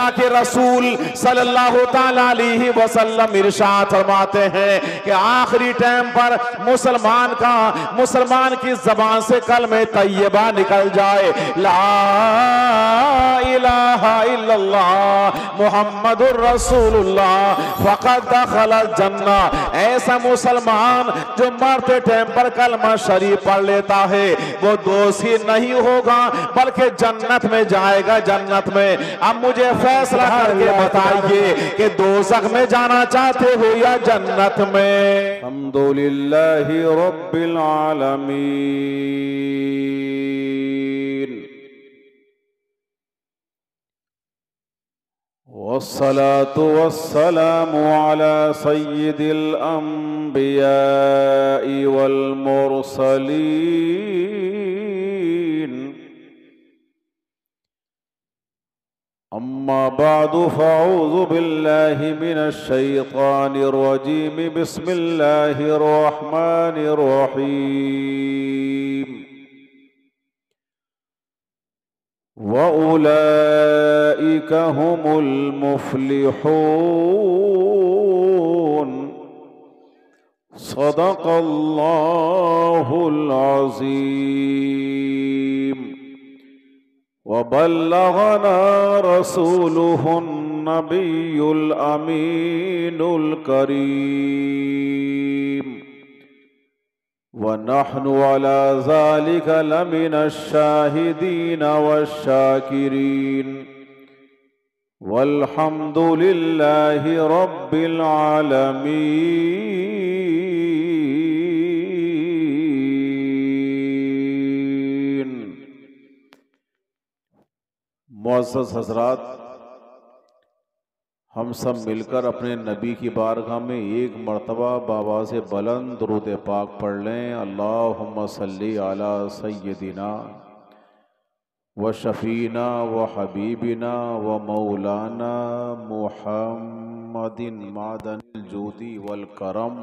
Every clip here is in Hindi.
अल्लाह के रसूल सल्लल्लाहु ताला अलैहि वसल्लम इरशाद फरमाते हैं कि आखिरी टाइम पर मुसलमान की जबान से कलमे तैयबा निकल जाए, ला इलाहा इल्लल्लाह मुहम्मदुर रसूलुल्लाह फक़द दखलल जन्ना। ऐसा मुसलमान जो मरते टाइम पर कलमा शरीफ पढ़ लेता है वो दोषी नहीं होगा बल्कि जन्नत में जाएगा, जन्नत में। अब मुझे फैसला करके बताइए कि दोज़ख में जाना चाहते हो या जन्नत में। अल्हम्दुलिल्लाहि रब्बिल आलमीन वस्सलातु वस्सलामु अला सय्यिदिल अंबियाइ वल मुरसलीन अम्मा बादु फ़अऊज़ु बिल्लाहि मिनश शैतानिर रजीम बिस्मिल्लाहिर रहमानिर रहीम व उलाइका हुमुल मुफ्लिहून सदक़ल्लाहुल अज़ीम व बल्लगना रसूलुहुन नबियुल अमीनुल करीम व नहनु अला ज़ालिका लमिनश शाहिदीन वश्शाकिरीन वल्हम्दुलिल्लाहि रब्बिल आलमीन। मुअज़्ज़ज़ हज़रात, हम सब मिलकर अपने नबी की बारगाह में एक मरतबा बाबा से बुलंद दुरूद पाक पढ़ लें। अल्लाहुम्मा सल्ली अला सय्यदिना व शफ़ीना व हबीबिना व मौलाना मुहम्मदिन मादनिल जूदी वल करम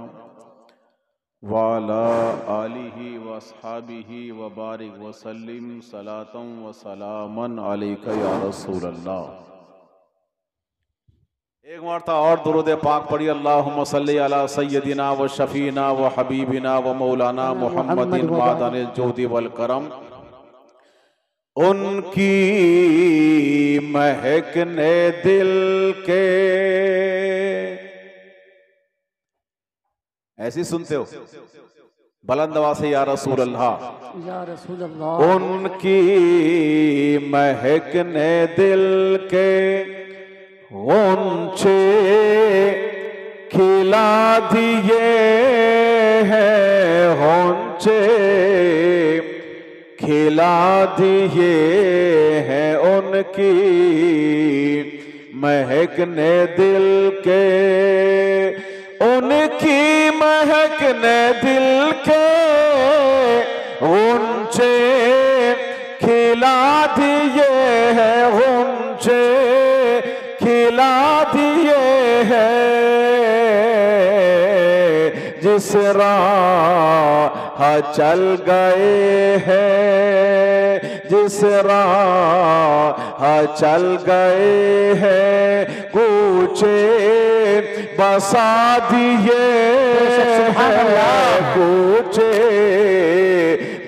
व अला आलिहि व अस्हाबिहि व बारिक व सल्लिम सलातम व सलामन अलैका या रसूल अल्लाह। एक मरता और दुरूद पाक पढ़िए। अल्लाहुम्मा सल्ली अला सय्यदिना व शफ़ीना व हबीबिना व मौलाना मुहम्मदिन मादनिल जूदी वल करम। उनकी महक ने दिल के, ऐसी सुनते हो बुलंद आवाज़ से या रसूल अल्लाह, या रसूल अल्लाह। उनकी महक ने दिल के ग़ुंचे खिला दिए हैं, ग़ुंचे खिला दिए हैं। उनकी महक ने दिल के, उनकी महक ने दिल के ग़ुंचे खिला दिए हैं, ग़ुंचे खिला दिए हैं। जिस राह चल गए हैं, जिस राह चल गए हैं, कूचे बसा दिए हैं, कूचे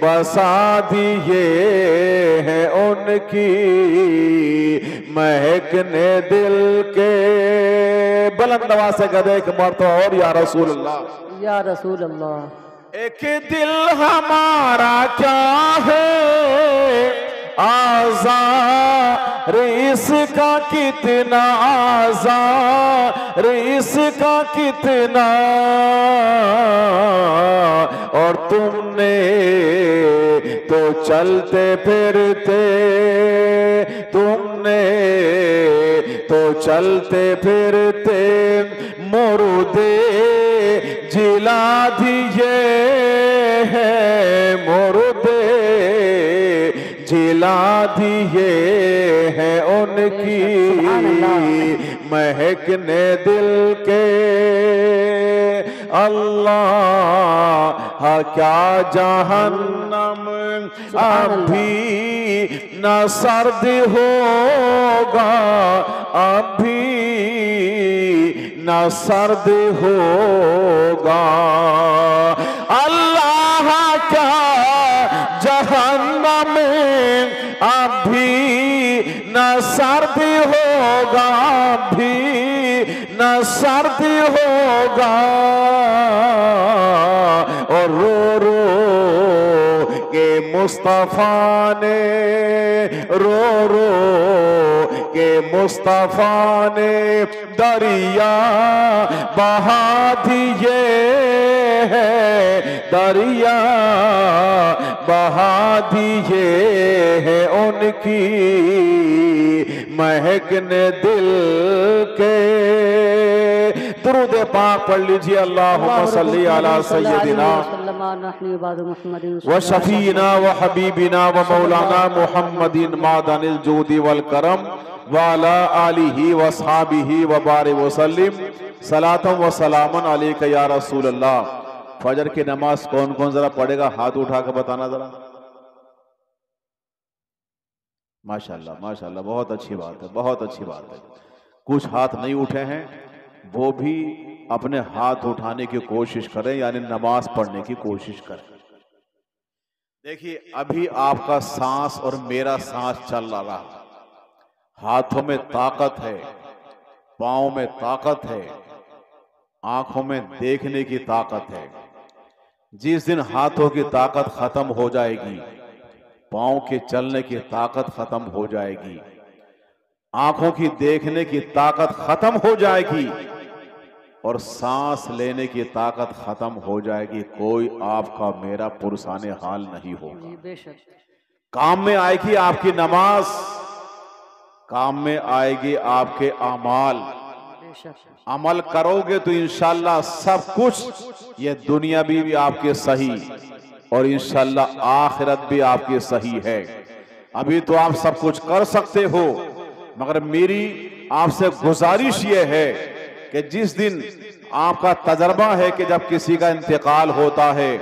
बसा दिए हैं। उनकी महक ने दिल के, बुलंद आवाज़ से कदे एक मरतबा और या रसूल अल्लाह, या रसूल अल्लाह। एक दिल हमारा क्या है आज़ार इसका कितना, आज़ार इसका कितना। और तुमने तो चलते फिरते, तुमने तो चलते फिरते मुर्दे जिला दिए हैं, मुर्दे जिला दिए हैं। उनकी महक ने दिल के, अल्लाह क्या जहन्नम अभी न सर्दी होगा अभी न सर्दी होगा। अल्लाह क्या जहन्नम में अभी न सर्दी होगा अभी न सर्दी होगा। और रो रो के मुस्तफा ने रो रो के मुस्तफा ने दरिया बहा दिए है दरिया बहा दिए है उनकी महक ने दिल के। दुरूद पाक पढ़ लीजिए। अल्लाहुम्मा सल्ली अला सय्यदिना व शफीना व हबीबिना व मौलाना मुहम्मदिन मादनिल जूदी वल करम व अला आलिहि व अस्हाबिहि व बारिक व सल्लिम सलातम व सलामन अलैका या रसूल अल्लाह। फजर की नमाज कौन कौन जरा पढ़ेगा? हाथ उठा कर बताना जरा। माशाल्लाह माशाल्लाह, बहुत अच्छी बात है, बहुत अच्छी बात है। कुछ हाथ नहीं उठे हैं, वो भी अपने हाथ उठाने की कोशिश करें, यानी नमाज पढ़ने की कोशिश करें। देखिए, अभी आपका सांस और मेरा सांस चल रहा, हाथों में ताकत है, पाँव में ताकत है, आंखों में देखने की ताकत है। जिस दिन हाथों की ताकत खत्म हो जाएगी, पाँव के चलने की ताकत खत्म हो जाएगी, आंखों की देखने की ताकत खत्म हो जाएगी और सांस लेने की ताकत खत्म हो जाएगी, कोई आपका मेरा पुरसाने हाल नहीं होगा। काम में आएगी आपकी नमाज, काम में आएगी आपके अमाल। अमल करोगे तो इंशाल्लाह सब कुछ, ये दुनिया भी आपके सही और इंशाल्लाह आखिरत भी आपकी सही है। अभी तो आप सब कुछ कर सकते हो, मगर मेरी आपसे गुजारिश ये है कि जिस दिन आपका तजर्बा है कि जब किसी का इंतकाल होता है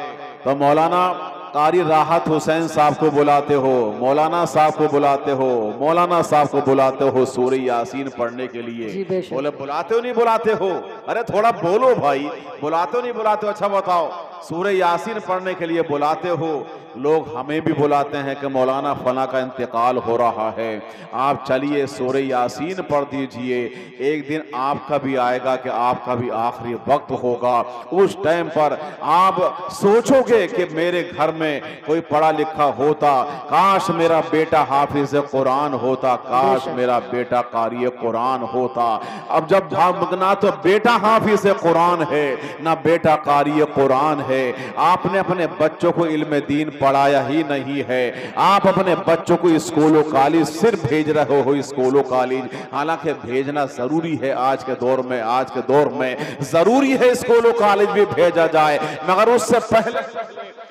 तो मौलाना कारी राहत हुसैन साहब को बुलाते हो, मौलाना साहब को बुलाते हो, मौलाना साहब को बुलाते हो सूरह यासीन पढ़ने के लिए। बोले बुलाते हो नहीं बुलाते हो? अरे थोड़ा बोलो भाई, बुलाते हो नहीं बुलाते हो? अच्छा बताओ, सूरह यासीन पढ़ने के लिए बुलाते हो। लोग हमें भी बुलाते हैं कि मौलाना फला का इंतकाल हो रहा है, आप चलिए सूरह यासीन पढ़ दीजिए। एक दिन आपका भी आएगा कि आपका भी आखिरी वक्त होगा। उस टाइम पर आप सोचोगे कि मेरे घर में कोई पढ़ा लिखा होता, काश मेरा बेटा हाफिज कुरान होता, काश मेरा बेटा कारी कुरान होता। अब जब भागना तो बेटा हाफिज कुरान है ना बेटा कारी कुरान है। आपने अपने बच्चों को इल्म दीन पढ़ाया ही नहीं है, आप अपने बच्चों को स्कूलों कॉलेज सिर्फ भेज रहे हो, स्कूलों कॉलेज। हालांकि भेजना जरूरी है आज के दौर में, आज के दौर में जरूरी है स्कूलों कॉलेज भी भेजा जाए, मगर उससे पहले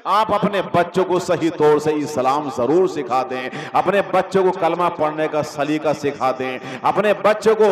आप अपने बच्चों को सही तौर से इस्लाम जरूर सिखा दें, अपने बच्चों को कलमा पढ़ने का सलीका सिखा दें, अपने बच्चों को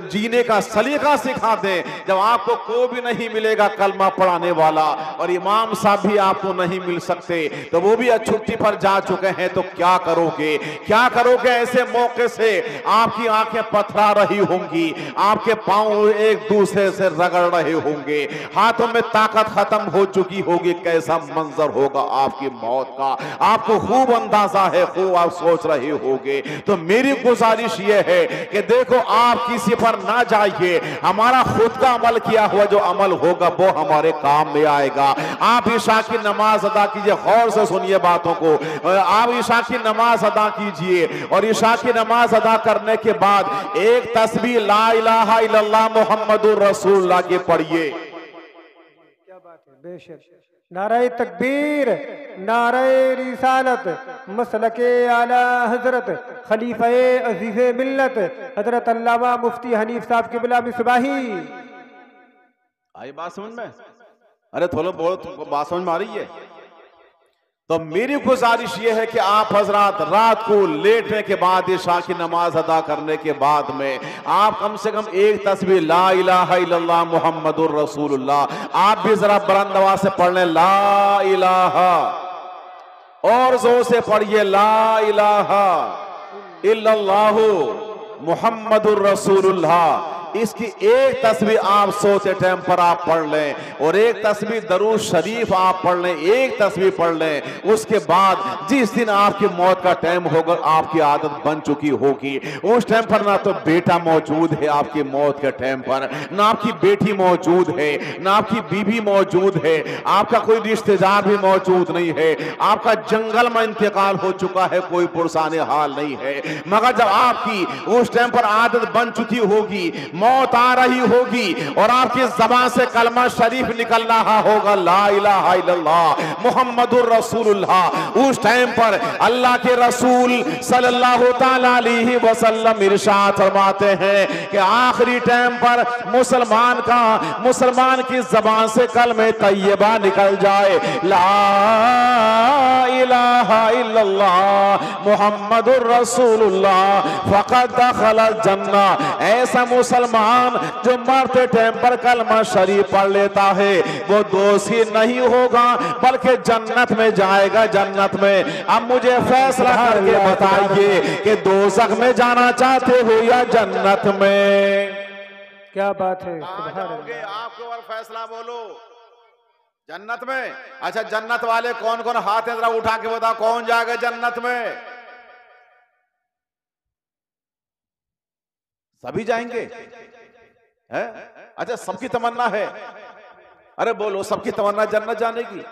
जीने का सलीका सिखा दें। जब आपको कोई भी नहीं मिलेगा कलमा पढ़ाने वाला और इमाम साहब भी आपको नहीं मिल सकते, तो वो भी छुट्टी पर जा चुके हैं, तो क्या करोगे? क्या करोगे? ऐसे मौके से आपकी आंखें पथरा रही होंगी, आपके पांव एक दूसरे से रगड़ रहे होंगे, हाथों में ताकत खत्म हो चुकी होगी। कैसा मंजर होगा आपकी मौत का, आपको खूब अंदाजा है, खूब आप सोच रहे होगे। तो मेरी गुजारिश ये है कि देखो, आप किसी पर ना जाइए, हमारा खुद का अमल किया हुआ जो अमल होगा वो हमारे काम में आएगा। आप ईशा की नमाज अदा कीजिए, गौर से सुनिए बातों को। आप ईशा की नमाज अदा कीजिए और ईशा की नमाज अदा करने के बाद एक तस्बीह ला इलाहा इल्लल्लाह मुहम्मदुर रसूलुल्लाह की पढ़िए। क्या बात है, बेशक। नारे तकबीर, नारे रिसालत, मसलके आला हजरत खलीफे अजीज़े मिल्लत हजरत अल्लामा मुफ्ती हनीफ साहब के बिला मिसबाही। आई बात समझ में? अरे थोड़ा बहुत बात समझ में आ रही है? तो मेरी गुजारिश ये है कि आप हजरात रात को लेटने के बाद इशा की नमाज अदा करने के बाद में आप कम से कम एक तस्बीह ला इलाहा इल्लल्लाह मुहम्मदुर रसूलुल्लाह आप भी जरा बुलंद आवाज से पढ़ लें, ला इलाहा और जोर से पढ़िए ला इलाहा इल्लल्लाहु मुहम्मदुर रसूलुल्लाह। इसकी एक तस्बीह आप सोते टाइम पर आप पढ़ लें और एक तस्बीह दरूद शरीफ आप पढ़ लें, एक तस्बीह पढ़ लें। उसके बाद जिस दिन आपकी मौत का टाइम होगा, आपकी आदत बन चुकी होगी, उस टाइम पर ना तो बेटा मौजूद है आपकी मौत के टाइम पर, ना आपकी बेटी मौजूद है, ना आपकी बीवी मौजूद है, आपका कोई रिश्तेदार भी मौजूद नहीं है, आपका जंगल में इंतकाल हो चुका है, कोई पुरसाने हाल नहीं है। मगर जब आपकी उस टाइम पर आदत बन चुकी होगी, मौत आ रही होगी और आपकी ज़बान से कलमा शरीफ निकल रहा होगा ला इलाहा इल्लल्लाह मुहम्मदुर रसूलुल्लाह, उस टाइम पर अल्लाह के रसूल सल्लल्लाहु तआला अलैहि वसल्लम इरशाद फरमाते हैं कि आखिरी टाइम पर मुसलमान की ज़बान से कलमे तैयबा निकल जाए ला इलाहा इल्लल्लाह मुहम्मदुर रसूलुल्लाह फ़क़द दख़लल जन्ना। ऐसा मुसलमान जो मरते टाइम पर कलमा शरीफ पढ़ लेता है वो दोषी नहीं होगा बल्कि जन्नत में जाएगा, जन्नत में। अब मुझे फैसला करके बताइए कि दोज़ख में जाना चाहते हो या जन्नत में? क्या बात है, जाओगे आपके और फैसला बोलो। जन्नत में? अच्छा जन्नत वाले कौन कौन हाथ जरा उठा के बताओ, कौन जाएगा जन्नत में? सभी जाएंगे है? अच्छा सबकी तमन्ना है, अरे बोलो सबकी तमन्ना जन्नत जाने की?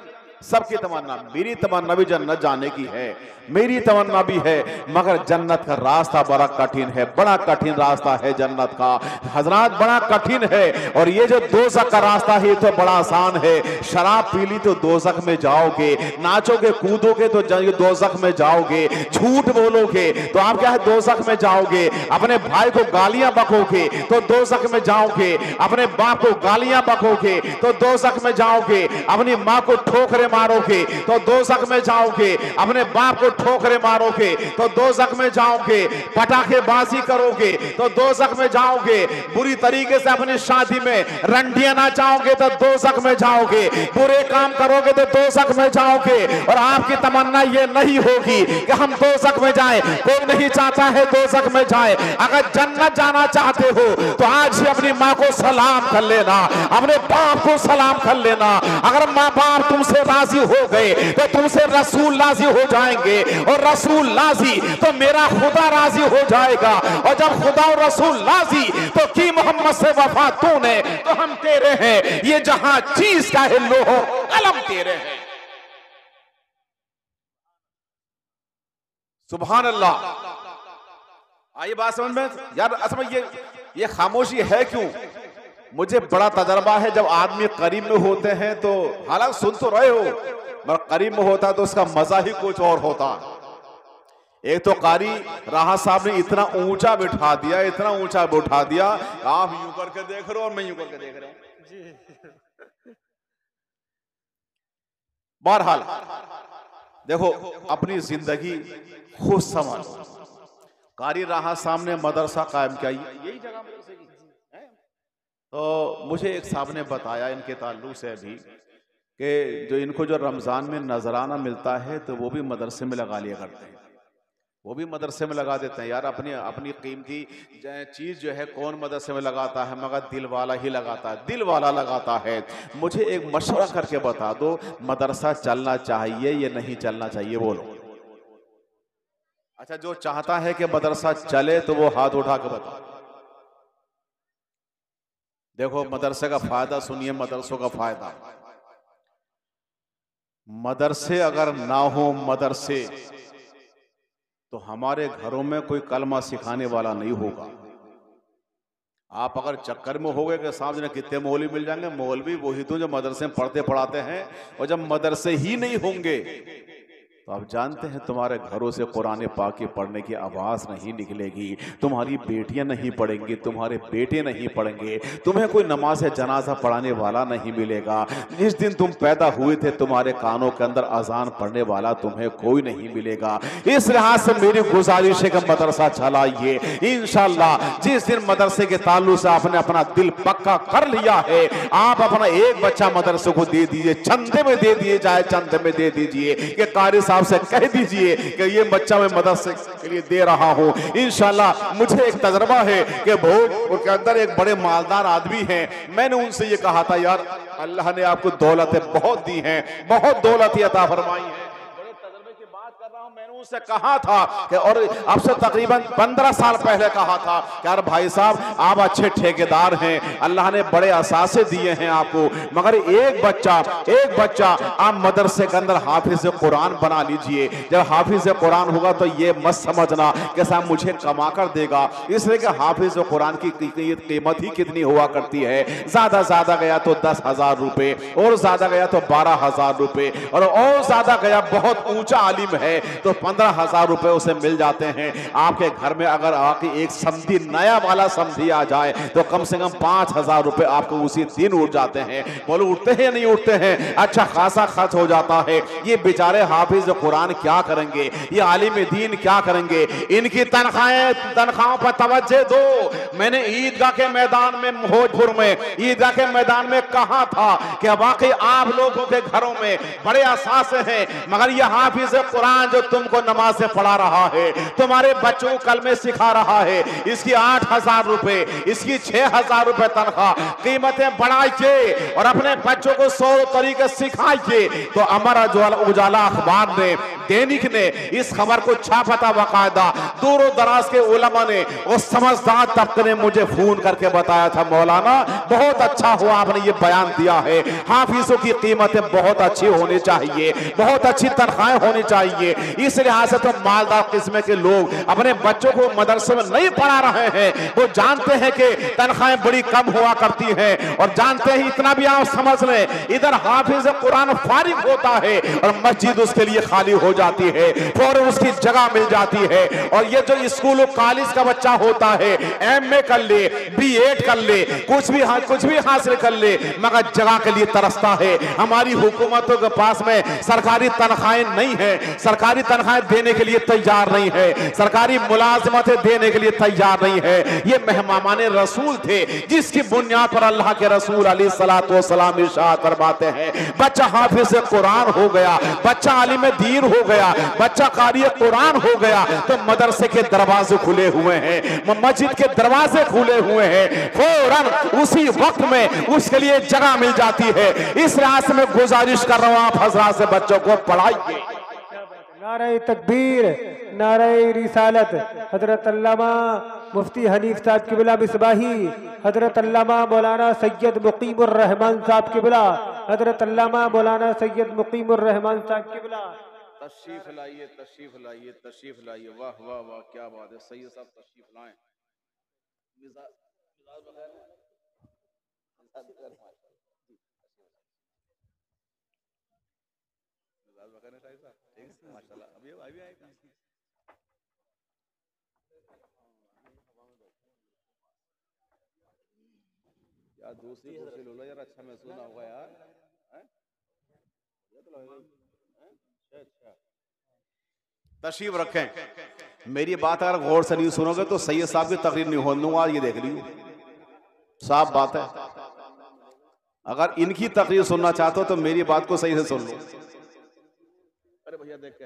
सबकी तमन्ना, मेरी तमन्ना भी जन्नत जाने की है, मेरी तमन्ना भी है, मगर जन्नत का रास्ता बड़ा कठिन है, बड़ा कठिन रास्ता है जन्नत का हजरात, बड़ा कठिन है। और ये जो दोज़ख का रास्ता है तो बड़ा आसान है। शराब पी ली तो दोज़ख में जाओगे, नाचोगे कूदोगे तो दोज़ख में जाओगे, झूठ बोलोगे तो आप क्या है दोज़ख में जाओगे, अपने भाई को गालियां बकोगे तो दोज़ख में जाओगे, अपने बाप को गालियां बकोगे तो दोज़ख में जाओगे, अपनी माँ को ठोकरे मारोगे तो दोज़ख में जाओगे, अपने बाप को ठोकरे मारोगे तो दोज़ख में जाओगे, पटाखेबाजी करोगे तो दोज़ख में जाओगे, बुरी तरीके से अपनी शादी में रंडियां नाचाओगे तो दोज़ख में जाओगे, बुरे काम करोगे तो दोज़ख में जाओगे। और आपकी तमन्ना ये नहीं होगी कि हम दोज़ख में जाएं, कोई नहीं चाहता है दोज़ख में जाए। अगर जन्नत जाना चाहते हो तो आज ही अपनी माँ को सलाम कर लेना, अपने बाप को सलाम कर लेना। अगर माँ बाप तुमसे राजी हो गए तो तुमसे रसूल राजी हो जाएंगे, और रसूल राजी तो मेरा खुदा राजी हो जाएगा, और जब खुदा और रसूल राजी तो की मोहम्मद से वफा तूने तो हम तेरे हैं, ये जहां चीज का है लोहो कलम तेरे हैं। सुभान अल्लाह। आइए बात समझ में यार, असल में ये खामोशी है क्यों? मुझे बड़ा तजर्बा है, जब आदमी करीब में होते हैं तो हालांकि सुन तो रहे हो, मगर करीब में होता है तो उसका मजा ही कुछ और होता। एक तो कारी राहत साहब ने इतना ऊंचा बिठा दिया, इतना ऊंचा बिठा दिया, आप यूं करके देख रहे हो और मैं यूं करके देख रहा हूं। बहरहाल देखो, अपनी जिंदगी खुद समझ। कारी राहत साहब ने मदरसा कायम किया, यही जगह मदरसे की है। तो मुझे एक साहब ने बताया इनके ताल्लुक से भी कि जो इनको जो रमज़ान में नजराना मिलता है तो वो भी मदरसे में लगा लिया करते हैं, वो भी मदरसे में लगा देते हैं। यार अपनी कीमती चीज़ जो है कौन मदरसे में लगाता है, मगर दिल वाला ही लगाता है, दिल वाला लगाता है। मुझे एक मशवरा करके बता दो, मदरसा चलना चाहिए या नहीं चलना चाहिए? बोलो। अच्छा, जो चाहता है कि मदरसा चले तो वो हाथ उठा के बताओ। देखो मदरसे का फायदा सुनिए, मदरसों का फायदा। मदरसे अगर ना हो मदरसे तो हमारे घरों में कोई कलमा सिखाने वाला नहीं होगा। आप अगर चक्कर में हो गए कि साहब ने कितने मौलवी मिल जाएंगे, मौलवी वही तो जो मदरसे में पढ़ते पढ़ाते हैं, और जब मदरसे ही नहीं होंगे तो आप जानते हैं तुम्हारे घरों से कुरान पाक की पढ़ने की आवाज़ नहीं निकलेगी, तुम्हारी बेटियां नहीं पढ़ेंगी, तुम्हारे बेटे नहीं पढ़ेंगे, तुम्हें कोई नमाज जनाजा पढ़ाने वाला नहीं मिलेगा। जिस दिन तुम पैदा हुए थे तुम्हारे कानों के अंदर अजान पढ़ने वाला तुम्हें कोई नहीं मिलेगा। इस लिहाज से मेरी गुजारिश है कि मदरसा चलाइए इंशाअल्लाह। जिस दिन मदरसे के ताल्लुक से आपने अपना दिल पक्का कर लिया है, आप अपना एक बच्चा मदरसे को दे दीजिए, चंदे में दे दिए जाए, चंदे में दे दीजिए कि कारी साहब साहब से कह दीजिए कि ये बच्चा मैं मदरसे के लिए दे रहा हूँ। इंशाल्लाह मुझे एक तजर्बा है कि भोजपुर के अंदर एक बड़े मालदार आदमी हैं, मैंने उनसे ये कहा था यार अल्लाह ने आपको दौलतें बहुत दी हैं, बहुत दौलत अता फरमाई है, बड़े तजर्बे की बात कर रहा हूँ। मैंने उनसे कहा था कि, और अब से तकरीबन 15 साल पहले कहा था कि यार भाई साहब आप अच्छे ठेकेदार हैं, अल्लाह ने बड़े असासे दिए हैं आपको, मगर एक बच्चा आप मदरसे के अंदर हाफिज कुरान बना लीजिए। जब हाफिज कुरान होगा तो ये मत समझना कि साहब मुझे कमा कर देगा, इसलिए कि हाफिज कुरान की कीमत ही कितनी हुआ करती है, ज्यादा गया तो 10,000 रुपए, और ज्यादा गया तो 12,000 रुपए, और ज्यादा गया बहुत ऊंचा आलिम है तो 15,000 रुपए उसे मिल जाते हैं। आपके घर में अगर आके एक समधी नया वाला समधी आ जाए तो कम से कम 5,000 रुपए आपको उसी दिन उठ जाते हैं। बोलो उठते हैं नहीं उठते हैं? अच्छा खासा खर्च हो जाता है। ये बेचारे हाफिज कुरान क्या करेंगे, ये आलिम दीन क्या करेंगे? इनकी तनख्वाहों पर तवज्जो दो। मैंने ईदगाह के मैदान में भोजपुर में ईदगाह के मैदान में कहा था कि वाकई आप लोगों के घरों में बड़े असासे हैं, मगर ये हाफिज कुरान जो तुमको नमाज से पढ़ा रहा है, तुम्हारे बच्चों को कलमे सिखा रहा है, इसकी 8,000 रुपए, इसकी 6,000 रुपए तनख्वाह, कीमतें बढ़ाइए और अपने बच्चों को 100 तरीके सिखाइए। तो अमर उजाला अखबार ने, दैनिक ने इस खबर को छापा था बाकायदा। दूर दराज के उलमा ने, उस समझदार तबके ने मुझे फोन करके बताया था मौलाना बहुत अच्छा हुआ आपने ये बयान दिया है, हाफिजों की कीमतें बहुत अच्छी होनी चाहिए, बहुत अच्छी तनख्वाहें होनी चाहिए। इस लिहाज से तो मालदार किस्म के लोग अपने बच्चों को मदरसे में नहीं पढ़ा रहे हैं। वो जानते हैं कि तनख्वाहें बड़ी कम हुआ करती हैं, और जानते हैं इतना भी आप समझ लें, इधर हाफिज कुरान फारिग होता है और मस्जिद उसके लिए खाली हो जाती है, फौरन उसकी जगह मिल जाती है। और ये जो स्कूल कॉलेज का बच्चा होता है, MA कर ले, B.Ed कर ले, कुछ भी हासिल कर ले, मगर जगह के लिए तरसता है। हमारी हुकूमतों के पास में सरकारी तनख्वाहें नहीं है, सरकारी तनख्वाहें देने के लिए तैयार नहीं है, सरकारी मुलाजमतें देने के लिए तैयार नहीं है। ये मेहमान रसूल थे जिसकी बुनियाद पर अल्लाह के रसूल अलैहिस्सलातु वस्सलाम इरशाद फरमाते हैं, बच्चा हाफिज कुरान हो गया, बच्चा आलिम दीन हो गया, बच्चा कारी कुरान हो गया तो मदरसे के दरवाजे खुले हुए हैं, मस्जिद के दरवाजे खुले हुए हैं, फौरन उसी वक्त में उसके लिए जगह मिल जाती है। इस रास्ते में गुजारिश कर रहा हूं आप हजरात से बच्चों को पढ़ाइए। नारे तकबीर, नारे रिसालत। हजरत अल्लामा मुफ्ती हनीफ साहब किबला मिसबाही, हजरत अल्लामा मौलाना सैयद मुकीमुर रहमान साहब किबला, हजरत अल्लामा मौलाना सैयद मुकीमुर रहमान साहब किबला। तशरीफ लाइए, तशरीफ लाइए, तशरीफ लाइए। वाह वाह वाह, क्या बात है। सैयद साहब तशरीफ लाएं। माशाल्लाह, अभी आएगा। यार दूसरी कुर्सी लो लो यार, अच्छा महसूस ना होगा यार। तशरीफ रखें। मेरी बात अगर गौर से नहीं सुनोगे तो सैयद साहब की तकरीर नहीं होने दूंगा, ये देख लियो, साफ बात है। अगर इनकी तकरीर सुनना चाहते हो तो मेरी बात को सही से सुन लो। अरे भैया देख के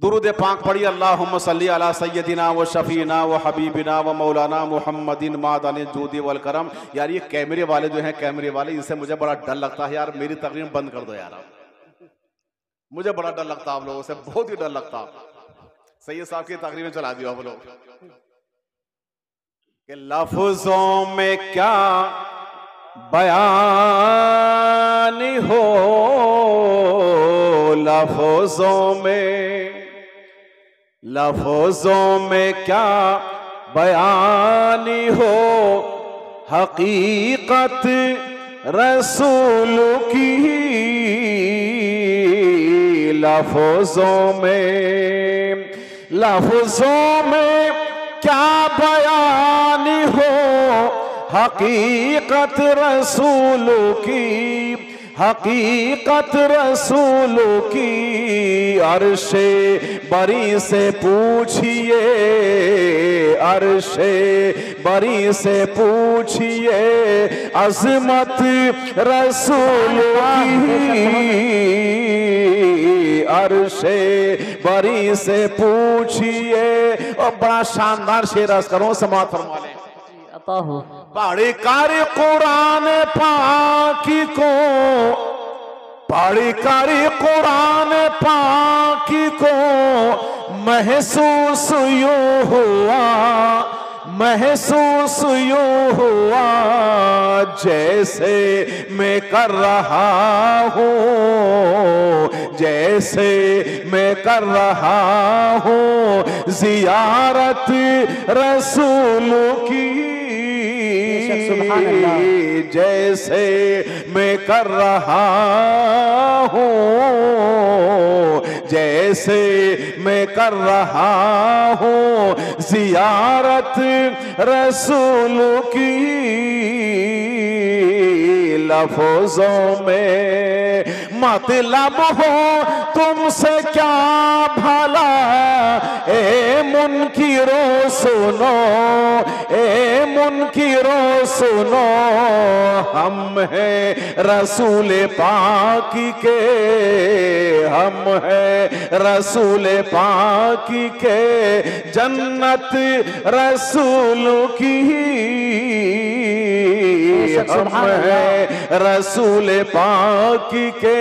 दुरूद पाक पढ़ी, अल्लाहुम्मा सल्ली अला सय्यदिना व शफीना व हबीबिना व मौलाना मुहम्मदिन मादान जूदी वल करम। यार ये कैमरे वाले जो हैं, कैमरे वाले, इनसे मुझे बड़ा डर लगता है यार। मेरी तकरीर बंद कर दो यार, मुझे बड़ा डर लगता है आप लोगों से, बहुत ही डर लगता। सैयद साहब की तकरीर में चला दियो आप लोग कि लफ्जों में क्या बयान हो, लफ्जों में क्या बयान हो, हकीकत रसूल की लफ्जों में क्या बयान हो, हकीकत रसूल की, हकीकत रसूल की। अर्शे बरी से पूछिए, अर्शे बरी से पूछिए, अज़मत रसूल की। अर्शे बरी से पूछिए। और बड़ा शानदार शेर अर्ज करो, समाअत फरमा लें। अता हो। पढ़ कर कुरान पाकी को, पढ़ कर कुरान पाकी को महसूस यूं हुआ, महसूस यूं हुआ जैसे मैं कर रहा हूँ, जैसे मैं कर रहा हूँ जियारत रसूल की, जैसे मैं कर रहा हूँ, जैसे मैं कर रहा हूँ जियारत रसूल की। लफ्ज़ों में मतलब हो तुमसे क्या भला, ए मुनकिरों सुनो, ए मुनकिरों सुनो, हम हैं रसूल पाक के, हम हैं रसूल पाक के, जन्नत रसूल की, हम हैं रसूल पाक के।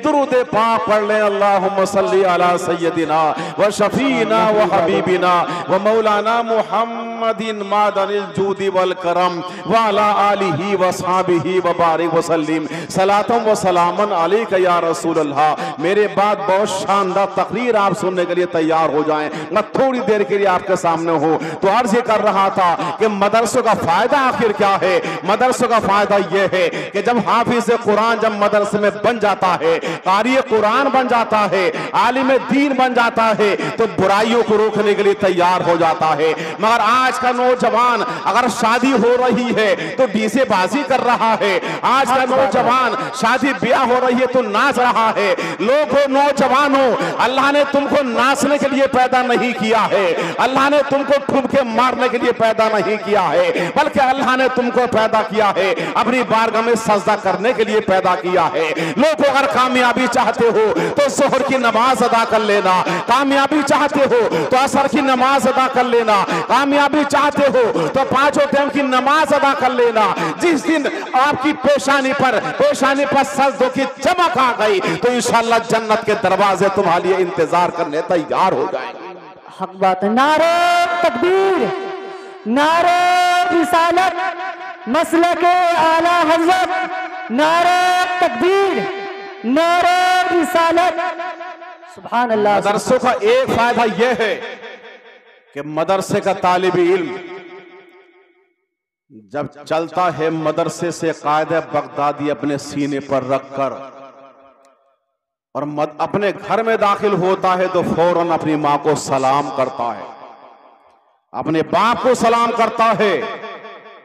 दुरूद पाक पढ़ ले। अल्लाहुम्मा सल्ली अला सय्यदिना व शफीना व हबीबिना व मौलाना मुहम्मदिन मादनिल जूदी वल करम व अला आलिही व सहाबिही व बारिक व सल्लिम सलातम व सलामन अलैका या रसूल अल्लाह। मेरे बाद बहुत शानदार तकरीर आप सुनने के लिए तैयार हो जाएं। मैं थोड़ी देर के लिए आपके सामने हूँ तो अर्ज ये कर रहा था कि मदरसों का फायदा आखिर क्या है। मदरसों का फायदा यह है कि जब हाफिज कुरान जब मदरसे में बन जाता है, कारी कुरान बन जाता है, आलिम दीन बन जाता है, तो बुराइयों को रोकने के लिए तैयार हो जाता है। मगर आज का नौजवान अगर शादी हो रही है तो डीजे बाजी कर रहा है। आज का नौजवान शादी ब्याह हो रही है तो नाच रहा है। लोगों नौजवानों, अल्लाह ने तुमको नाचने के लिए पैदा नहीं किया है, अल्लाह ने तुमको ठुमके मारने के लिए पैदा नहीं किया है, बल्कि अल्लाह ने तुमको पैदा किया है अपनी बारगाह में सजदा करने के लिए पैदा किया है। लोगों अगर कामयाबी चाहते हो तो जोहर की नमाज अदा कर लेना, कामयाबी चाहते हो तो असर की नमाज अदा कर लेना, कामयाबी चाहते हो तो पांचों टाइम की नमाज अदा कर लेना। जिस दिन आपकी पेशानी पर सजदों की चमक आ गई तो इंशाअल्लाह जन्नत के दरवाजे तुम्हारे लिए इंतजार करने तैयार हो जाएंगे। हक बात है। नारे तकबीर, नारे रिसालत, मसलके आला हज़रत, नारे तकबीर, नारे रिसालत। सुभान अल्लाह। मदरसों का एक फायदा यह है कि मदरसे का तालिब इल्म जब चलता है मदरसे से कायदे बगदादी अपने सीने पर रखकर और अपने घर में दाखिल होता है तो फौरन अपनी मां को सलाम करता है, अपने बाप को सलाम करता है।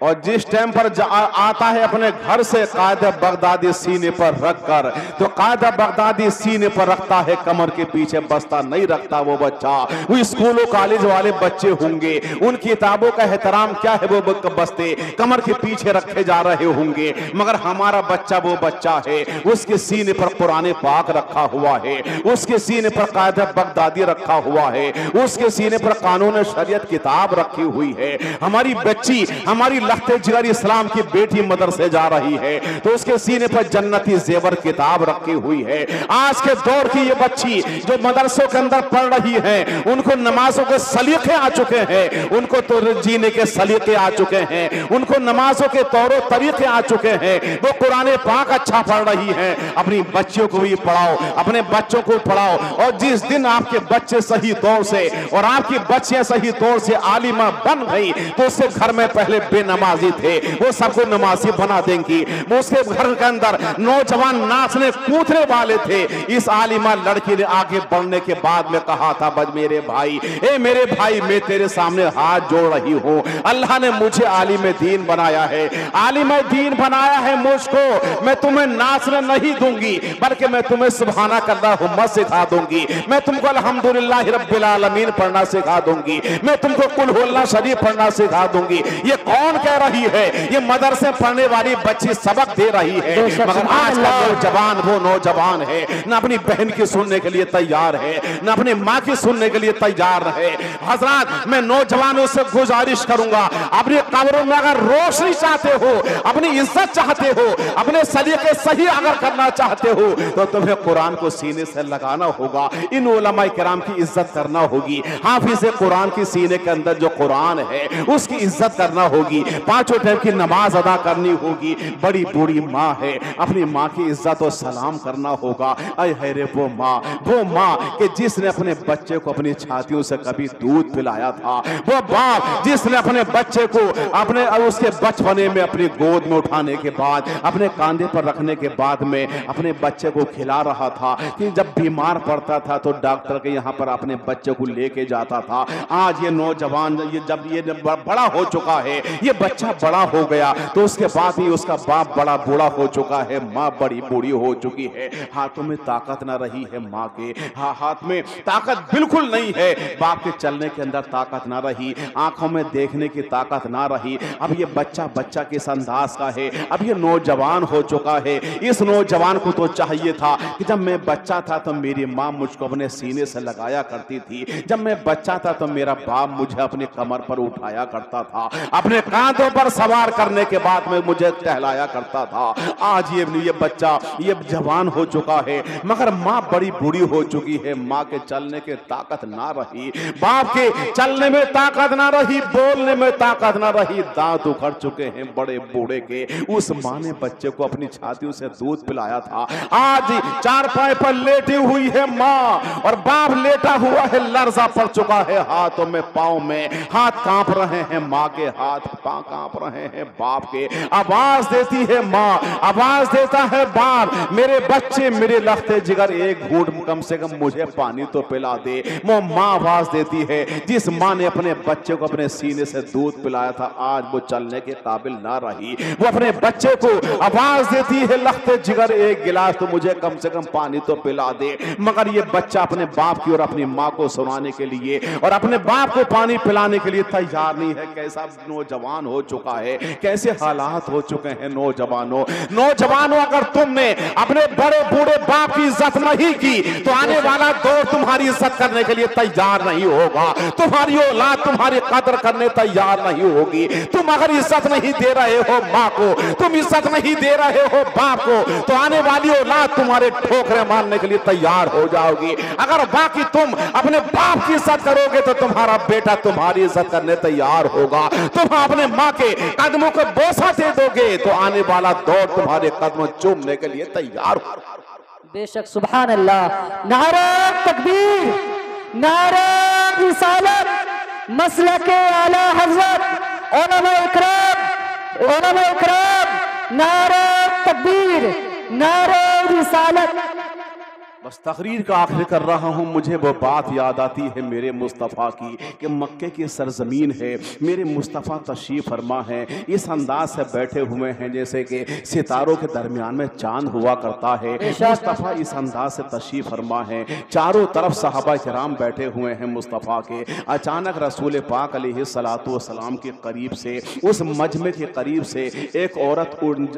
और जिस टाइम पर आता है अपने घर से कायदा बगदादी सीने पर रखकर, तो कायदा बगदादी सीने पर रखता है, कमर के पीछे बस्ता नहीं रखता वो बच्चा। वो स्कूलों कॉलेज वाले बच्चे होंगे, उन किताबों का एहतराम क्या है, वो बस्ते कमर के पीछे रखे जा रहे होंगे। मगर हमारा बच्चा वो बच्चा है, उसके सीने पर कुरान पाक रखा हुआ है, उसके सीने पर कायदा बगदादी रखा हुआ है, उसके सीने पर कानून शरीयत किताब रखी हुई है। हमारी बच्ची, हमारी लखते जिगर इस्लाम की बेटी मदरसे जा रही है तो उसके सीने पर जन्नती जेवर किताब रखी हुई है। आज के दौर की ये बच्ची जो मदरसों के अंदर पढ़ रही है, उनको नमाजों के सलीके आ चुके हैं, उनको तो जीने के सलीके आ चुके हैं, उनको नमाजों के तौर तरीके आ चुके हैं। वो कुरान पाक अच्छा पढ़ रही है। अपनी बच्चियों को भी पढ़ाओ, अपने बच्चों को पढ़ाओ। और जिस दिन आपके बच्चे सही तौर से और आपकी बच्चियां सही तौर से आलिमा बन गई तो उसके घर में पहले बेनमाजी थे, वो सबको नमाजी बना देंगी। उसके घर के अंदर नौजवान नाचने कूदने वाले थे। इस आलिमा लड़की ने आगे बढ़ने के बाद में कहा था, बज मेरे भाई, ए मेरे भाई, मैं तेरे सामने हाथ जोड़ रही हूँ। अल्लाह ने मुझे आलिम दीन बनाया है, आलिम दीन बनाया है मुझको। मैं तुम्हें नाचने नहीं दूंगी, बल्कि मैं तुम्हें सुभाना अल्लाहुम्मा सिखा दूंगी। मैं तुमको अल्हम्दुलिल्लाह रब्बिल आलमीन पढ़ना सिखा दूंगी। मैं तुमको कुल हुवल्लाह शरीफ पढ़ना सिखा दूंगी। ये कौन दे रही है, ये मदरसे पढ़ने वाली बच्ची सबक दे रही है, मगर आज का नौजवान वो नौजवान है न अपनी बहन की सुनने के लिए तैयार है, न अपनी माँ की सुनने के लिए तैयार है। हजरत, मैं नौजवानों से गुजारिश करूंगा, अपनी कब्रों में अगर रोशनी चाहते हो, अपनी इज्जत चाहते हो, अपने सलीके सही अगर करना चाहते हो, तो तुम्हें कुरान को सीने से लगाना होगा, इन उलमा किराम की इज्जत करना होगी, हाफिज कुरान की सीने के अंदर जो कुरान है उसकी इज्जत करना होगी, पांचों टाइम की नमाज अदा करनी होगी। बड़ी बूढ़ी माँ है, अपनी माँ की इज्जत और सलाम करना होगा। अय है रे वो माँ कि जिसने अपने बच्चे को अपनी छातियों से कभी दूध पिलाया था, वो बाप जिसने अपने बच्चे को अपने उसके बचपने में अपनी गोद में उठाने के बाद, अपने कांधे पर रखने के बाद में अपने बच्चे को खिला रहा था, कि जब बीमार पड़ता था तो डॉक्टर के यहाँ पर अपने बच्चे को लेके जाता था। आज ये नौजवान जब ये बड़ा हो चुका है, ये बच्चा बड़ा हो गया, तो उसके बाद ही उसका बाप बड़ा बूढ़ा हो चुका है, माँ बड़ी बूढ़ी हो चुकी है, हाथों में ताकत ना रही है माँ के, हाथ में ताकत बिल्कुल नहीं है, बाप के चलने के अंदर ताकत ना रही, आंखों में देखने की ताकत ना रही। अब ये बच्चा किस अंदाज का है, अब ये नौजवान हो चुका है। इस नौजवान को तो चाहिए था कि जब मैं बच्चा था तो मेरी माँ मुझको अपने सीने से लगाया करती थी, जब मैं बच्चा था तो मेरा बाप मुझे अपने कमर पर उठाया करता था, अपने कांधों पर सवार करने के बाद में मुझे टहलाया करता था। आज ये बच्चा ये जवान हो चुका है, मगर माँ बड़ी बूढ़ी हो चुकी है, माँ के चलने के ताकत ना रही, बाप के चलने में ताकत ना रही, बोलने में ताकत ना रही, दांत उखड़ चुके हैं बड़े बूढ़े के। उस माँ ने बच्चे को अपनी छातियों से दूध पिलाया था, आज चारपाई पर लेटी हुई है माँ और बाप लेटा हुआ है, लर्जा पड़ चुका है हाथों में, पाँव में, हाथ कांप रहे हैं माँ के, हाथ पाँव कांप रहे हैं बाप के। आवाज देती है माँ, आवाज देता है बाप, मेरे बच्चे मेरे लखते जिगर एक घूंट कम से कम मुझे पानी तो पिला दे। वो माँ आवाज देती है, जिस माँ ने अपने बच्चे को अपने सीने से दूध पिलाया था, आज वो चलने के काबिल ना रही, वो अपने बच्चे को आवाज देती है, लखते जिगर एक गिलास तो मुझे कम से कम पानी तो पिला दे। मगर ये बच्चा अपने बाप की और अपनी माँ को सुनाने के लिए और अपने बाप को पानी पिलाने के लिए तैयार नहीं है। कैसा नौजवान हो चुका है, कैसे हालात हो चुके हैं नौजवानों। अगर तुमने अपने बड़े बूढ़े बाप की इज्जत नहीं की तो आने वाला दौर तुम्हारी इज्जत करने के लिए तैयार नहीं होगा, तुम्हारी औलाद तुम्हारी कदर करने तैयार नहीं होगी। तुम अगर इज्जत नहीं दे रहे हो माँ को, तुम इज्जत नहीं दे रहे हो बाप को, तो आने वाली औलाद तुम्हारे ठोकरे मारने के लिए तैयार हो जाओगी। अगर बाकी तुम अपने बाप की इज्जत करोगे तो तुम्हारा बेटा तुम्हारी इज्जत करने तैयार होगा। तुम अपने माँ के कदमों को बोसा दे दोगे तो आने वाला दौर तुम्हारे कदमों चूमने के लिए तैयार होगा। बेशक, सुभान अल्लाह। नारे तकबीर, नारे रिसालत, मसलके आला हज़रत, उलमा इकराम, नारे तकबीर, नारे रिसालत। बस तकरीर का आखिर कर रहा हूँ, मुझे वो बात याद आती है मेरे मुस्तफ़ा की कि मक्के की सरजमीन है, मेरे मुस्तफ़ा तशरीफ़ फरमा है, इस अंदाज से बैठे हुए हैं जैसे कि सितारों के दरमियान में चांद हुआ करता है। मुस्तफ़ा इस अंदाज से तशरीफ़ फरमा है, चारों तरफ सहाबा किराम बैठे हुए हैं मुस्तफ़ा के। अचानक रसूल पाक अलैहिस्सलातु वस्सलाम के करीब से, उस मजमे के करीब से एक औरत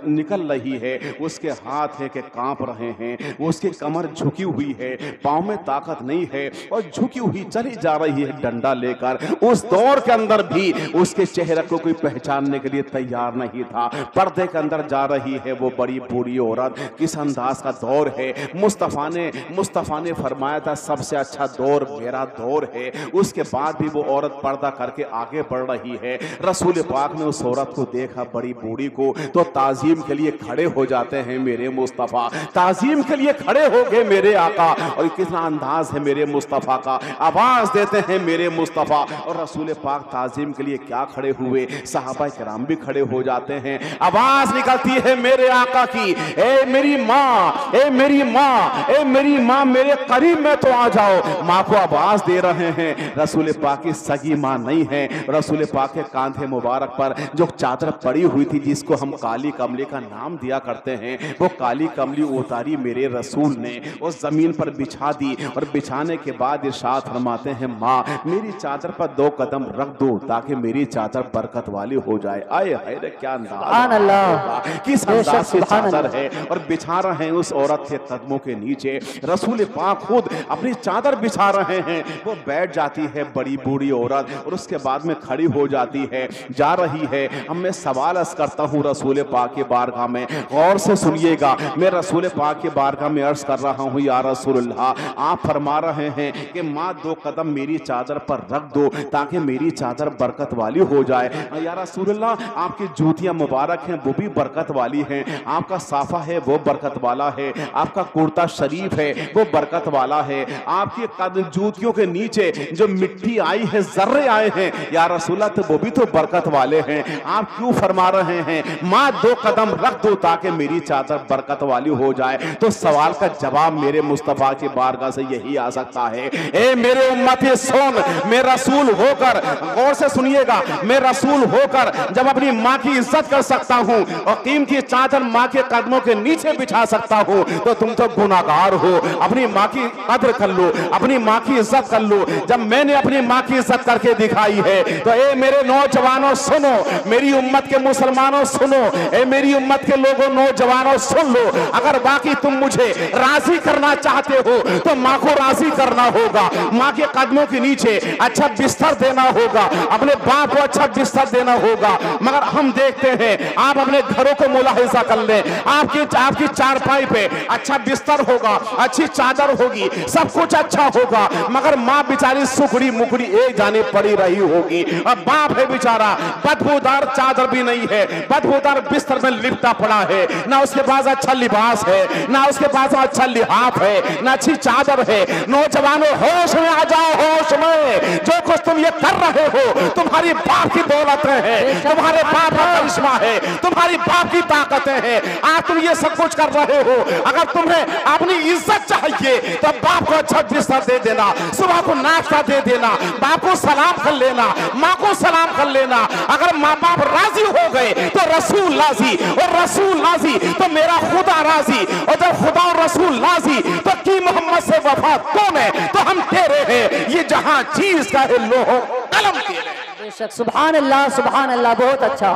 निकल रही है, उसके हाथ है कि काँप रहे हैं, उसकी कमर झुकी हुई है, पांव में ताकत नहीं है और झुकी हुई चली जा रही है डंडा लेकर। उस दौर के अंदर भी उसके चेहरे को कोई पहचानने के लिए तैयार नहीं था। पर्दे के अंदर जा रही है वो बड़ी बूढ़ी औरत। किस अंदाज का दौर है। मुस्तफ़ा ने फरमाया था सबसे अच्छा दौर मेरा दौर है। उसके बाद भी वो औरत पर्दा करके आगे बढ़ रही है। रसूल पाक ने उस औरत को देखा, बड़ी बूढ़ी को, तो ताजीम के लिए खड़े हो जाते हैं मेरे मुस्तफ़ा, ताजीम के लिए खड़े हो गए मेरे आका। और कितना अंदाज है मेरे मुस्तफ़ा का, आवाज देते हैं मेरे मुस्तफ़ा। और रसूल पाक ताजीम के लिए क्या खड़े हुए, सहाबा किराम भी खड़े हो जाते हैं। आवाज निकलती है मेरे आका की, ए मेरी माँ, ए मेरी माँ, ए मेरी माँ, मेरे करीब में तो आ जाओ। माँ को आवाज दे रहे हैं। रसूल पाक की सगी माँ नहीं है। रसूल पाक के कांधे मुबारक पर जो चादर पड़ी हुई थी, जिसको हम काली कमली का नाम दिया करते हैं, वो काली कमली उतारी मेरे रसूल ने। और जमीन पर बिछा दी और बिछाने के बाद इरशाद फरमाते हैं, माँ मेरी चादर पर 2 कदम रख दो ताकि मेरी चादर बरकत वाली हो जाए। आए हाय रे क्या अंदाज, किस अंदाज से चादर है और बिछा रहे हैं उस औरत के कदमों के नीचे। रसूल पाक खुद अपनी चादर बिछा रहे हैं, वो बैठ जाती है बड़ी बूढ़ी औरत और उसके बाद में खड़ी हो जाती है, जा रही है। अब मैं सवाल अर्ज करता हूँ रसूल पाक की बारगाह में, गौर से सुनिएगा। मैं रसूल पाक की बारगाह में अर्ज कर रहा हूँ, या रसूलुल्लाह आप फरमा रहे हैं कि माँ 2 कदम मेरी चादर पर रख दो ताकि मेरी चादर बरकत वाली हो जाए। या रसूलुल्लाह आपकी जूतियां मुबारक हैं वो भी बरकत वाली हैं, आपका साफा है वो बरकत वाला है, आपका कुर्ता शरीफ है वो बरकत वाला है, आपकी कदम जूतियों के नीचे जो मिट्टी आई है, जर्रे आए हैं या रसूलल्लाह तो वो भी तो बरकत वाले हैं। आप क्यों फरमा रहे हैं माँ 2 कदम रख दो ताकि मेरी चादर बरकत वाली हो जाए? तो सवाल का जवाब मेरे मुस्तफा की बारगाह से यही आ सकता है, ए मेरे उम्मती सुन, मैं रसूल होकर, गौर से सुनिएगा, मैं रसूल होकर जब अपनी माँ की इज्जत कर सकता हूँ और कीमती चादर माँ के कदमों के नीचे बिछा सकता हूँ तो तुम तो गुनाहगार हो। अपनी माँ की कदर कर लो, अपनी माँ की इज्जत कर लो। जब मैंने अपनी माँ की इज्जत करके दिखाई है तो ए मेरे नौजवानों सुनो, मेरी उम्मत के मुसलमानों सुनो, ए मेरी उम्मत के लोगों नौजवानों सुन लो, अगर बाकी तुम मुझे राजी करना चाहते हो तो माँ को राजी करना होगा, माँ के कदमों के नीचे अच्छा बिस्तर देना होगा, अपने बाप को अच्छा बिस्तर देना होगा। मगर हम देखते हैं, आप अपने घरों को मुलाहिजा कर लें, आपकी चारपाई पे अच्छा बिस्तर होगा, अच्छी चादर होगी, सब कुछ अच्छा होगा, मगर माँ बेचारी सुखड़ी मुखड़ी एक जाने पड़ी रही होगी। अब बाप है बेचारा, बदबूदार चादर भी नहीं है, बदबूदार बिस्तर में लिपटा पड़ा है, ना उसके पास अच्छा लिबास है, ना उसके पास अच्छा लिहाफ है, ना अच्छी चादर है। नौजवानों होश में आ जाओ, होश में। जो कुछ तुम ये कर रहे हो तुम्हारी बाप की दौलत है, तुम्हारे बाप का करिश्मा है, तुम्हारी बाप की ताकतें हैं। आज तुम ये सब कुछ कर रहे हो, अगर तुम्हें अपनी इज्जत चाहिए तो बाप को अच्छा बिस्तर दे देना, सुबह को नाश्ता दे देना, बाप को सलाम कर लेना, माँ को सलाम कर लेना। अगर माँ बाप राजी हो गए तो रसूल राजी, और रसूल राजी तो मेरा खुदा राजी, और जब खुदा और रसूल राजी तो की मोहम्मद से वफा कौन है? तो हम तेरे हैं, ये जहां चीज का है लोहो कलम तेरे। बेशक, सुभान अल्लाह, सुभान अल्लाह, बहुत अच्छा,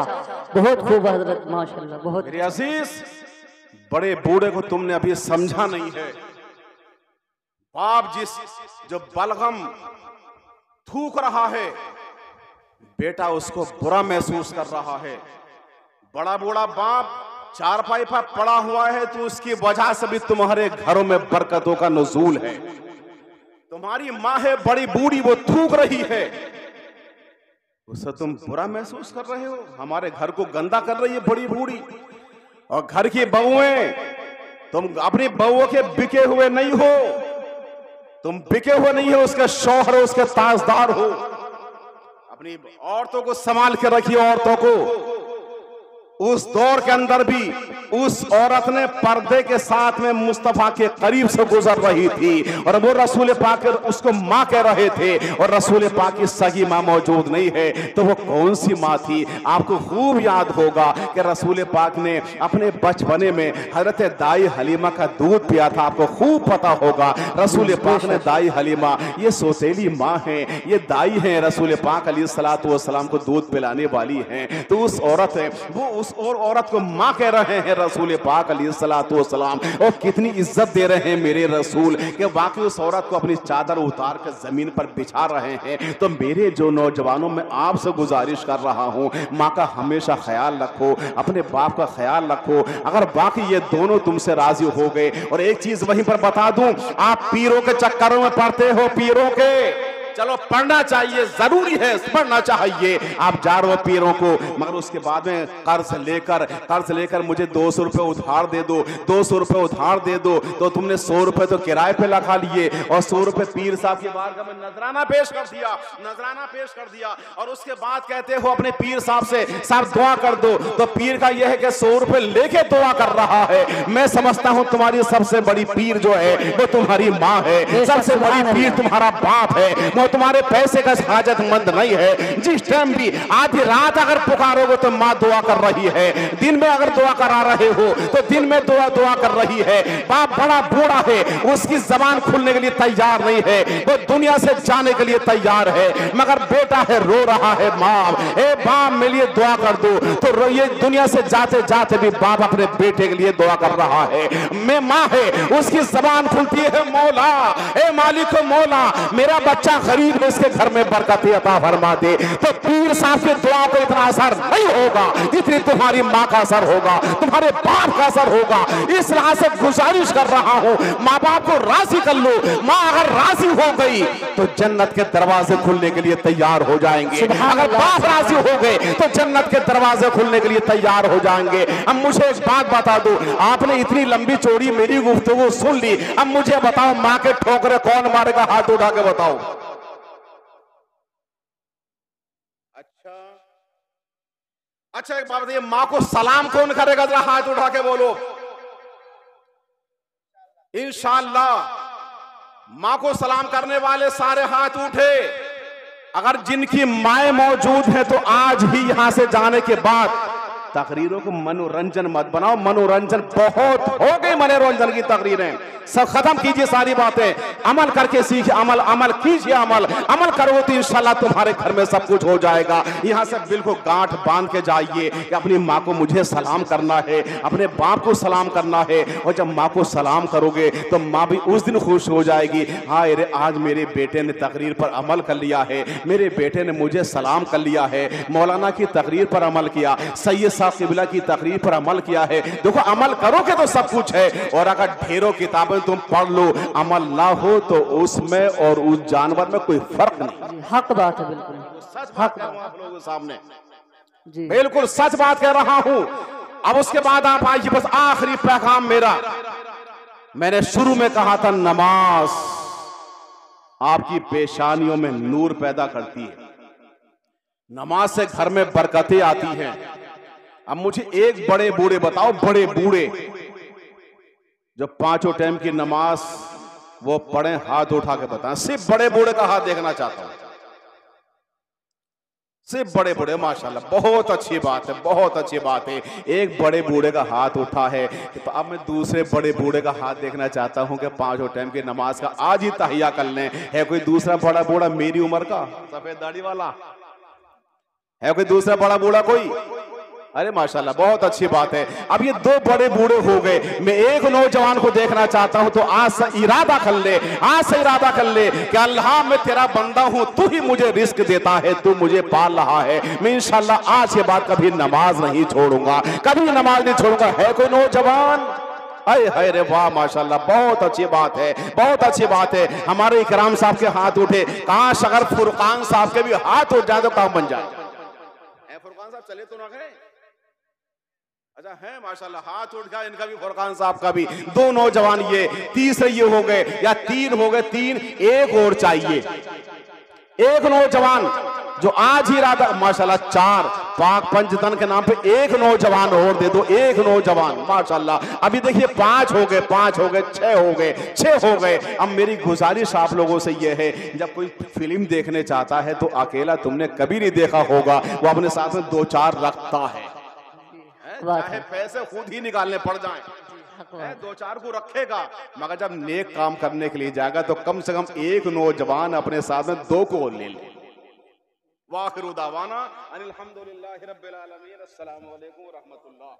बहुत खूब हजरत, माशाल्लाह, बहुत। मेरे अजीज, बड़े बूढ़े को तुमने अभी समझा नहीं है। बाप जो बलगम थूक रहा है, बेटा उसको बुरा महसूस कर रहा है। बड़ा बूढ़ा बाप चारपाई पर पड़ा हुआ है तो उसकी वजह से भी तुम्हारे घरों में बरकतों का नुज़ूल है। तुम्हारी माँ है बड़ी बूढ़ी, वो थूक रही है, उससे तुम बुरा महसूस कर रहे हो, हमारे घर को गंदा कर रही है बड़ी बूढ़ी। और घर की बहुएं, तुम अपनी बहुओं के बिके हुए नहीं हो, तुम बिके हुए नहीं हो, उसके शौहर हो, उसके ताजदार हो। अपनी औरतों को संभाल के रखिए। औरतों को उस दौर के अंदर भी उस औरत ने पर्दे के साथ में मुस्तफा के करीब से गुजर रही थी और वो रसूल पाक उसको माँ कह रहे थे, और रसूल पाक की सगी माँ मौजूद नहीं है तो वो कौन सी माँ थी? आपको खूब याद होगा कि रसूल पाक ने अपने बचपने में हजरत दाई हलीमा का दूध पिया था। आपको खूब पता होगा, रसूल पाक ने दाई हलीमा, ये सौतेली माँ है, ये दाई है, रसूल पाक अलैहिस्सलातु वस्सलाम को दूध पिलाने वाली हैं। तो उस औरत है, वो उस और औरत को माँ कह रहे हैं रसूल पाक अलैहिस्सलातु वस्सलाम, और कितनी इज्जत दे रहे हैं मेरे रसूल कि वाकई उस औरत को अपनी चादर उतार कर जमीन पर बिछा रहे हैं। तो मेरे जो नौजवानों में आपसे गुजारिश कर रहा हूँ, माँ का हमेशा ख्याल रखो, अपने बाप का ख्याल रखो। अगर बाकी ये दोनों तुमसे राजी हो गए, और एक चीज वहीं पर बता दूं, आप पीरों के चक्करों में पड़ते हो, पीरों के, चलो पढ़ना चाहिए, जरूरी है पढ़ना चाहिए, आप जा रहे हो पीरों को, मगर उसके बाद में कर्ज लेकर मुझे 200 रुपए उधार दे दो, 200 रुपए उधार दे दो, तो तुमने 100 रुपए तो किराए पे लगा लिए और 100 रुपए पीर साहब के बारगाह में नजराना पेश कर दिया, और उसके बाद कहते हो अपने पीर साहब से, साहब दुआ कर दो, तो पीर का यह है कि 100 रुपए लेके दुआ कर रहा है। मैं समझता हूँ तुम्हारी सबसे बड़ी पीर जो है वो तुम्हारी माँ है, सबसे बड़ी पीर तुम्हारा बाप है। और तुम्हारे पैसे का हाजतमंद नहीं है। जिस टाइम भी आधी रात अगर पुकारोगे तो माँ दुआ कर रही है, दिन में अगर दुआ करा रहे हो तो दिन में दुआ कर रही है। बाप बड़ा बूढ़ा है, उसकी जबान खुलने के लिए तैयार नहीं है, वो दुनिया से जाने के लिए तैयार है, मगर बेटा है रो रहा है, माँ ए बाप मेरे लिए दुआ कर दो। तो ये दुनिया से जाते जाते भी बाप अपने बेटे के लिए दुआ कर रहा है। मैं माँ है, उसकी जबान खुलती है, मौला ए मालिक मौला मेरा बच्चा गरीब है, इसके घर में बरकत अता फरमा दे। तो पीर साहब की दुआ को इतना असर नहीं होगा जितनी तुम्हारी माँ का असर होगा, तुम्हारे बाप का असर होगा। इस राह से गुजारिश कर रहा हूँ, माँ बाप को राजी कर लो। माँ अगर राजी हो गई तो जन्नत के दरवाजे खुलने के लिए तैयार हो जाएंगे। अगर बाप राजी हो गए तो जन्नत के दरवाजे खुलने के लिए तैयार हो जाएंगे। अब मुझे एक बात बता दो, आपने इतनी लंबी चौड़ी मेरी गुफ्तगू सुन ली, अब मुझे बताओ माँ के ठोकरे कौन मारेगा? हाथ उठा के बताओ। अच्छा एक बात बताइए, माँ को सलाम कौन करेगा? जरा हाथ उठा के बोलो। इंशाअल्लाह माँ को सलाम करने वाले सारे हाथ उठे। अगर जिनकी माएँ मौजूद है तो आज ही यहां से जाने के बाद तकरीरों को मनोरंजन मत बनाओ। मनोरंजन बहुत हो गई, मनोरंजन की तकरीरें सब खत्म कीजिए, सारी बातें अमल करके सीखिए। अमल कीजिए, अमल करो तो इंशाल्लाह तुम्हारे घर में सब कुछ हो जाएगा। यहाँ से बिल्कुल गांठ बांध के जाइए कि अपनी माँ को मुझे सलाम करना है, अपने बाप को सलाम करना है। और जब माँ को सलाम करोगे तो माँ भी उस दिन खुश हो जाएगी, हाँ अरे आज मेरे बेटे ने तकरीर पर अमल कर लिया है, मेरे बेटे ने मुझे सलाम कर लिया है, मौलाना की तकरीर पर अमल किया, सैयद साहब क़िबला की तकरीर पर अमल किया है। देखो अमल करोगे तो सब कुछ है। और अगर ढेरों किताबें तुम पढ़ लो, अमल ना हो तो उसमें और उस जानवर में कोई फर्क नहीं। हक बात है, बिल्कुल सच बात है आप लोगों के सामने जी, बिल्कुल सच बात कह रहा हूं। अब उसके बाद आप आइए, बस आखिरी पैगाम मेरा, मैंने शुरू में कहा था नमाज आपकी पेशानियों में नूर पैदा करती है, नमाज से घर में बरकतें आती हैं। अब मुझे एक बड़े बूढ़े बताओ, बड़े बूढ़े जो पांचों टाइम की नमाज वो पढ़े, हाथ उठा के बताएं। सिर्फ बड़े बूढ़े का हाथ देखना चाहता हूं, सिर्फ बड़े बूढ़े। माशाल्लाह बहुत अच्छी बात है, बहुत अच्छी बात है। एक बड़े बूढ़े का हाथ उठा है, तो अब मैं दूसरे बड़े बूढ़े का हाथ देखना चाहता हूं कि पांचों टाइम की नमाज का आज ही तहिया कर लें। है कोई दूसरा बड़ा बूढ़ा मेरी उम्र का, सफेद दाढ़ी वाला? है कोई दूसरा बड़ा बूढ़ा कोई? अरे माशाल्लाह बहुत अच्छी बात है। अब ये दो बड़े बूढ़े हो गए, मैं एक नौजवान को देखना चाहता हूं। तो आज से इरादा कर ले, आज से इरादा कर ले कि अल्लाह मैं तेरा बंदा हूं, तू ही मुझे रिस्क देता है, तू मुझे पाल रहा है। मैं इंशाल्लाह आज के बाद कभी नमाज नहीं छोड़ूंगा, कभी नमाज नहीं छोड़ूंगा। है कोई नौजवान? अरे हाय रे वाह माशाल्लाह बहुत अच्छी बात है, बहुत अच्छी बात है। हमारे इकराम साहब के हाथ उठे, काश अगर फुरकान साहब के भी हाथ उठ जाए तो काम बन जाए। फुरकान साहब चले तो ना गए? अच्छा है माशाल्लाह, हाथ उठ गया इनका भी, फुरकान साहब का भी। दो नौजवान ये, तीसरे ये हो गए या तीन हो गए, तीन एक और चाहिए। एक नौजवान जो आज ही इरादा, माशाल्लाह चार, पाक पंचतन के नाम पे एक नौजवान और दे दो, एक नौजवान माशाल्लाह। अभी देखिए पांच हो गए, पांच हो गए, छह हो गए, छह हो गए। अब मेरी गुजारिश आप लोगों से ये है, जब कोई फिल्म देखने चाहता है तो अकेला तुमने कभी नहीं देखा होगा, वो अपने साथ में दो चार रखता है, चाहे पैसे खुद ही निकालने पड़ जाएं, दो चार को रखेगा। मगर जब नेक काम करने के लिए जाएगा तो कम से कम एक नौजवान अपने साथ में दो को ले ले। वाखिरु दावाना अनिल हम्दुलिल्लाहि रब्बिल आलमीन, अस्सलामु अलैकुम व रहमतुल्लाह।